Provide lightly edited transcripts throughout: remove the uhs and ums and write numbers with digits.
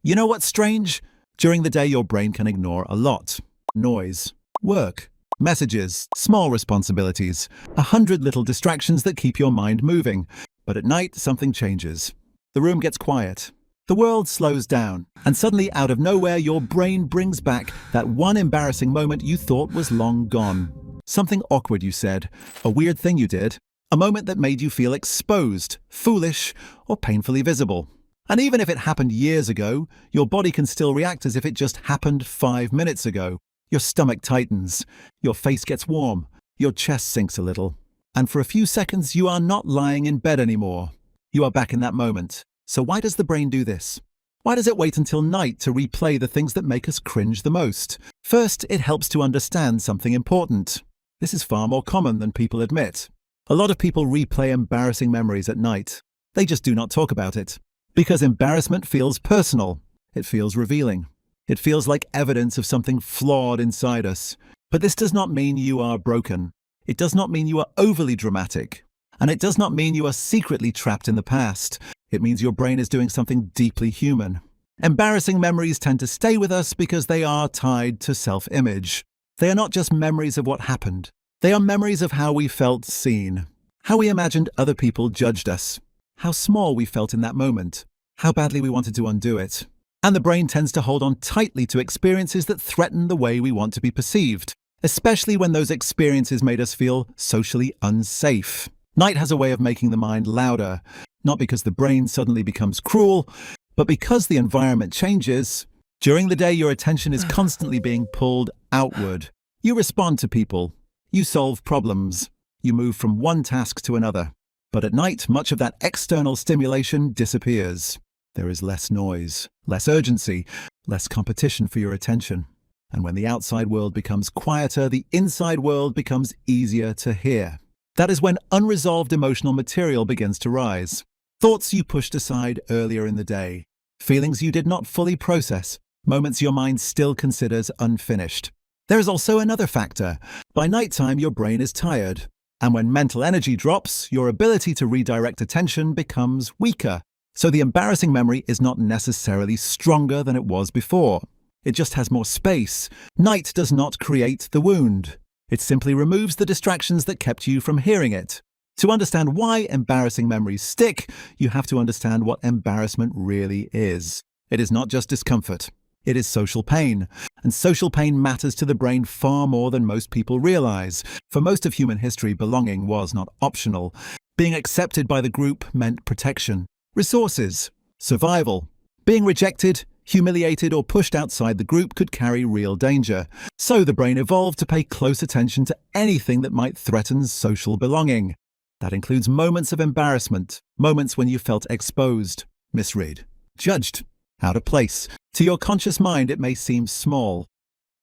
You know what's strange? During the day, your brain can ignore a lot. Noise, work, messages, small responsibilities, 100 little distractions that keep your mind moving. But at night, something changes. The room gets quiet. The world slows down. And suddenly, out of nowhere, your brain brings back that one embarrassing moment you thought was long gone. Something awkward you said, a weird thing you did, a moment that made you feel exposed, foolish, or painfully visible. And even if it happened years ago, your body can still react as if it just happened 5 minutes ago. Your stomach tightens, your face gets warm, your chest sinks a little. And for a few seconds, you are not lying in bed anymore. You are back in that moment. So why does the brain do this? Why does it wait until night to replay the things that make us cringe the most? First, it helps to understand something important. This is far more common than people admit. A lot of people replay embarrassing memories at night. They just do not talk about it. Because embarrassment feels personal. It feels revealing. It feels like evidence of something flawed inside us. But this does not mean you are broken. It does not mean you are overly dramatic. And it does not mean you are secretly trapped in the past. It means your brain is doing something deeply human. Embarrassing memories tend to stay with us because they are tied to self-image. They are not just memories of what happened. They are memories of how we felt seen, how we imagined other people judged us, how small we felt in that moment, how badly we wanted to undo it. And the brain tends to hold on tightly to experiences that threaten the way we want to be perceived, especially when those experiences made us feel socially unsafe. Night has a way of making the mind louder, not because the brain suddenly becomes cruel, but because the environment changes. During the day, your attention is constantly being pulled outward. You respond to people. You solve problems. You move from one task to another. But at night, much of that external stimulation disappears. There is less noise, less urgency, less competition for your attention. And when the outside world becomes quieter, the inside world becomes easier to hear. That is when unresolved emotional material begins to rise. Thoughts you pushed aside earlier in the day. Feelings you did not fully process. Moments your mind still considers unfinished. There is also another factor. By nighttime, your brain is tired. And when mental energy drops, your ability to redirect attention becomes weaker. So the embarrassing memory is not necessarily stronger than it was before. It just has more space. Night does not create the wound. It simply removes the distractions that kept you from hearing it. To understand why embarrassing memories stick, you have to understand what embarrassment really is. It is not just discomfort. It is social pain. And social pain matters to the brain far more than most people realize. For most of human history, belonging was not optional. Being accepted by the group meant protection, resources, survival. Being rejected, humiliated, or pushed outside the group could carry real danger. So the brain evolved to pay close attention to anything that might threaten social belonging. That includes moments of embarrassment, moments when you felt exposed, misread, judged, out of place. To your conscious mind, it may seem small,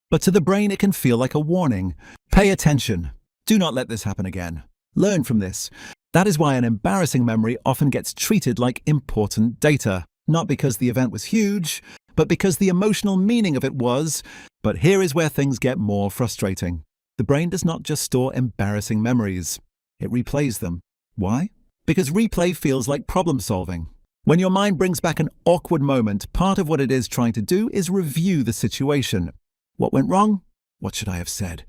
but to the brain, it can feel like a warning. Pay attention. Do not let this happen again. Learn from this. That is why an embarrassing memory often gets treated like important data, not because the event was huge, but because the emotional meaning of it was. But here is where things get more frustrating. The brain does not just store embarrassing memories. It replays them. Why? Because replay feels like problem solving. When your mind brings back an awkward moment, part of what it is trying to do is review the situation. What went wrong? What should I have said?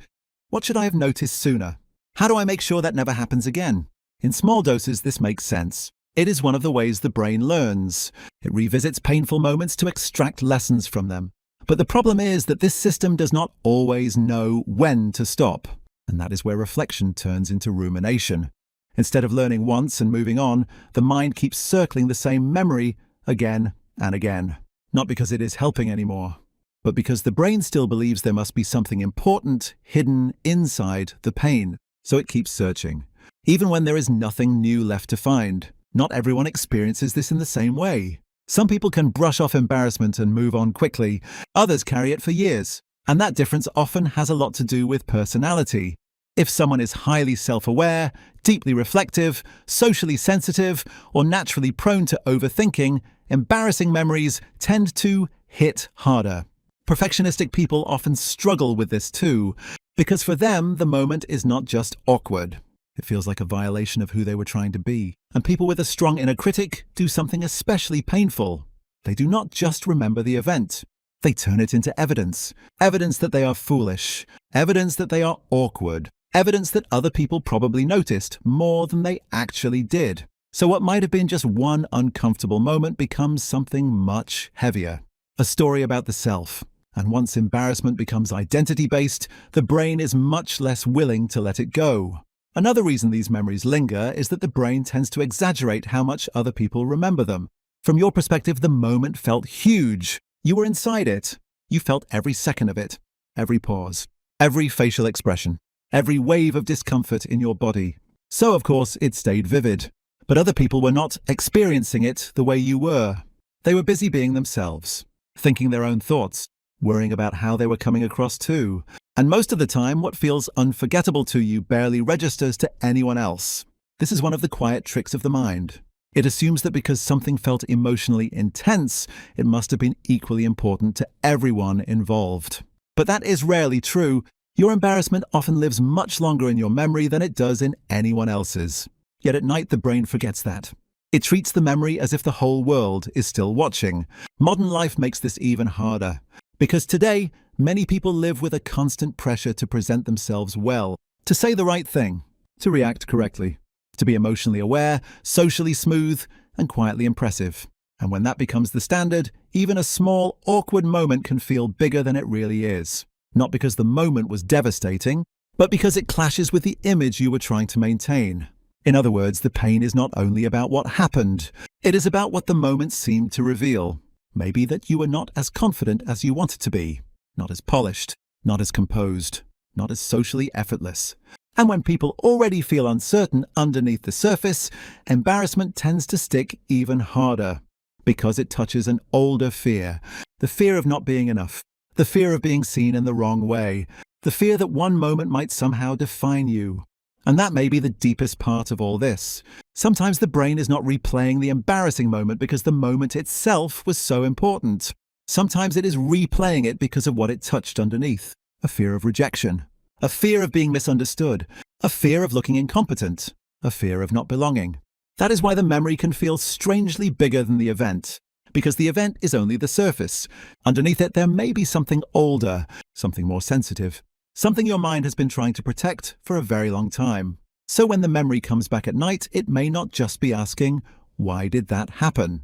What should I have noticed sooner? How do I make sure that never happens again? In small doses, this makes sense. It is one of the ways the brain learns. It revisits painful moments to extract lessons from them. But the problem is that this system does not always know when to stop. And that is where reflection turns into rumination. Instead of learning once and moving on, the mind keeps circling the same memory again and again. Not because it is helping anymore, but because the brain still believes there must be something important hidden inside the pain. So it keeps searching, even when there is nothing new left to find. Not everyone experiences this in the same way. Some people can brush off embarrassment and move on quickly. Others carry it for years. And that difference often has a lot to do with personality. If someone is highly self-aware, deeply reflective, socially sensitive, or naturally prone to overthinking, embarrassing memories tend to hit harder. Perfectionistic people often struggle with this too, because for them, the moment is not just awkward. It feels like a violation of who they were trying to be. And people with a strong inner critic do something especially painful. They do not just remember the event. They turn it into evidence. Evidence that they are foolish. Evidence that they are awkward. Evidence that other people probably noticed more than they actually did. So what might have been just one uncomfortable moment becomes something much heavier. A story about the self. And once embarrassment becomes identity-based, the brain is much less willing to let it go. Another reason these memories linger is that the brain tends to exaggerate how much other people remember them. From your perspective, the moment felt huge. You were inside it. You felt every second of it, every pause, every facial expression, every wave of discomfort in your body. So, of course, it stayed vivid. But other people were not experiencing it the way you were. They were busy being themselves, thinking their own thoughts, worrying about how they were coming across too. And most of the time, what feels unforgettable to you barely registers to anyone else. This is one of the quiet tricks of the mind. It assumes that because something felt emotionally intense, it must have been equally important to everyone involved. But that is rarely true. Your embarrassment often lives much longer in your memory than it does in anyone else's. Yet at night, the brain forgets that. It treats the memory as if the whole world is still watching. Modern life makes this even harder. Because today, many people live with a constant pressure to present themselves well, to say the right thing, to react correctly, to be emotionally aware, socially smooth, and quietly impressive. And when that becomes the standard, even a small, awkward moment can feel bigger than it really is. Not because the moment was devastating, but because it clashes with the image you were trying to maintain. In other words, the pain is not only about what happened, it is about what the moment seemed to reveal. Maybe that you were not as confident as you wanted to be, not as polished, not as composed, not as socially effortless. And when people already feel uncertain underneath the surface, embarrassment tends to stick even harder, because it touches an older fear, the fear of not being enough, the fear of being seen in the wrong way, the fear that one moment might somehow define you. And that may be the deepest part of all this. Sometimes the brain is not replaying the embarrassing moment because the moment itself was so important. Sometimes it is replaying it because of what it touched underneath. A fear of rejection, a fear of being misunderstood, a fear of looking incompetent, a fear of not belonging. That is why the memory can feel strangely bigger than the event, because the event is only the surface. Underneath it, there may be something older, something more sensitive, something your mind has been trying to protect for a very long time. So when the memory comes back at night, it may not just be asking, why did that happen?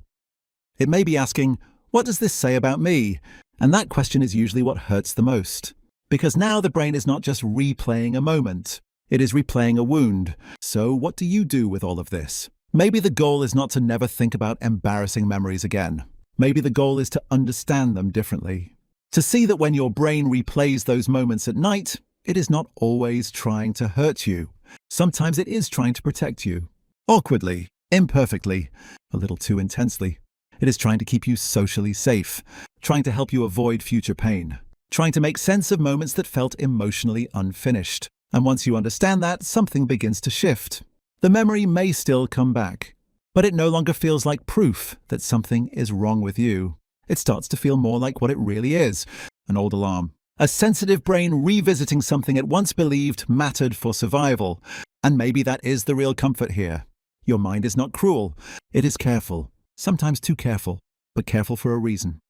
It may be asking, what does this say about me? And that question is usually what hurts the most. Because now the brain is not just replaying a moment, it is replaying a wound. So what do you do with all of this? Maybe the goal is not to never think about embarrassing memories again. Maybe the goal is to understand them differently. To see that when your brain replays those moments at night, it is not always trying to hurt you. Sometimes it is trying to protect you. Awkwardly, imperfectly, a little too intensely. It is trying to keep you socially safe, trying to help you avoid future pain, trying to make sense of moments that felt emotionally unfinished. And once you understand that, something begins to shift. The memory may still come back, but it no longer feels like proof that something is wrong with you. It starts to feel more like what it really is, an old alarm. A sensitive brain revisiting something it once believed mattered for survival. And maybe that is the real comfort here. Your mind is not cruel. It is careful, sometimes too careful, but careful for a reason.